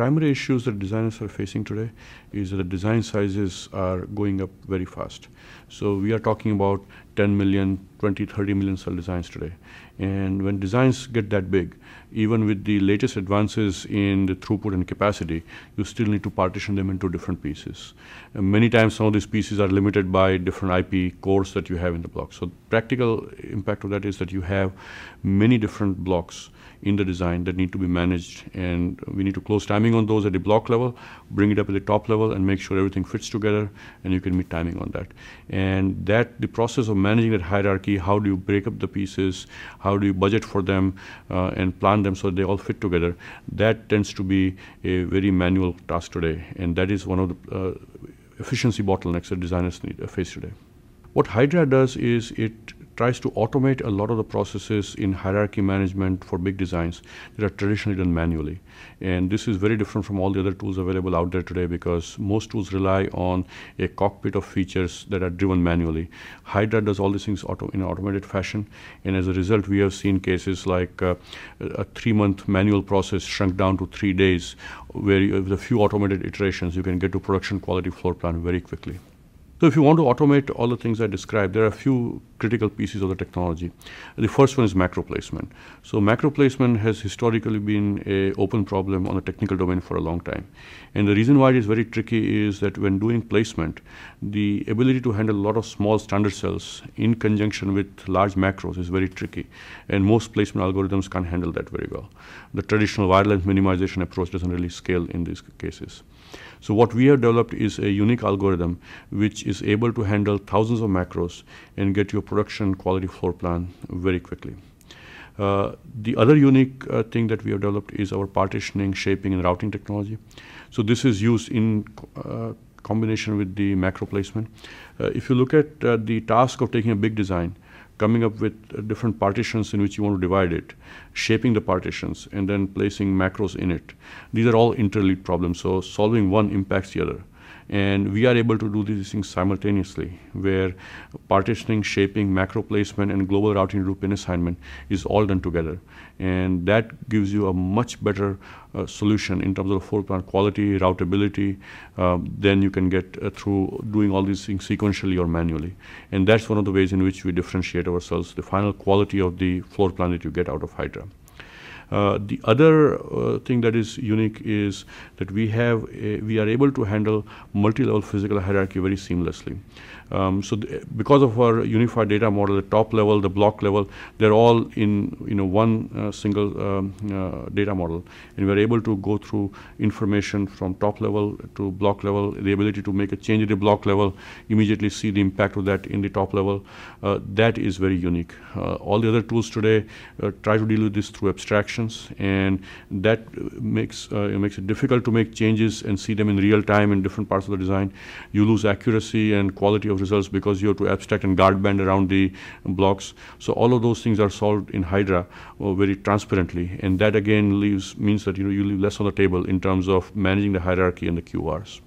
primary issues that designers are facing today is that the design sizes are going up very fast. So we are talking about 10 million, 20, 30 million cell designs today. And when designs get that big, even with the latest advances in the throughput and capacity, you still need to partition them into different pieces. And many times some of these pieces are limited by different IP cores that you have in the block. So practical impact of that is that you have many different blocks in the design that need to be managed, and we need to close timing on those at the block level, bring it up at the top level, and make sure everything fits together, and you can meet timing on that. And that the process of managing that hierarchy, how do you break up the pieces, how do you budget for them, and plan them so they all fit together, that tends to be a very manual task today, and that is one of the efficiency bottlenecks that designers face today. What Hydra does is it tries to automate a lot of the processes in hierarchy management for big designs that are traditionally done manually. And this is very different from all the other tools available out there today, because most tools rely on a cockpit of features that are driven manually. Hydra does all these things in an automated fashion, and as a result we have seen cases like a 3-month manual process shrunk down to 3 days, where with a few automated iterations you can get to production quality floor plan very quickly. So if you want to automate all the things I described, there are a few critical pieces of the technology. The first one is macro placement. So macro placement has historically been an open problem on the technical domain for a long time. And the reason why it is very tricky is that when doing placement, the ability to handle a lot of small standard cells in conjunction with large macros is very tricky. And most placement algorithms can't handle that very well. The traditional wire length minimization approach doesn't really scale in these cases. So what we have developed is a unique algorithm which is able to handle thousands of macros and get your production quality floor plan very quickly. The other unique thing that we have developed is our partitioning, shaping, and routing technology. So this is used in combination with the macro placement. If you look at the task of taking a big design, coming up with different partitions in which you want to divide it, shaping the partitions, and then placing macros in it. These are all interleaved problems, so solving one impacts the other. And we are able to do these things simultaneously, where partitioning, shaping, macro placement, and global routing group pin assignment is all done together. And that gives you a much better solution in terms of floor plan quality, routability, than you can get through doing all these things sequentially or manually. And that's one of the ways in which we differentiate ourselves, the final quality of the floor plan that you get out of Hydra. The other thing that is unique is that we are able to handle multi-level physical hierarchy very seamlessly. Because of our unified data model, the top level, the block level, they're all in one single data model, and we're able to go through information from top level to block level, the ability to make a change at the block level, immediately see the impact of that in the top level. That is very unique. All the other tools today try to deal with this through abstraction, and that makes it difficult to make changes and see them in real time in different parts of the design. You lose accuracy and quality of results because you have to abstract and guard band around the blocks. So all of those things are solved in Hydra very transparently, and that again means that you leave less on the table in terms of managing the hierarchy and the QRs.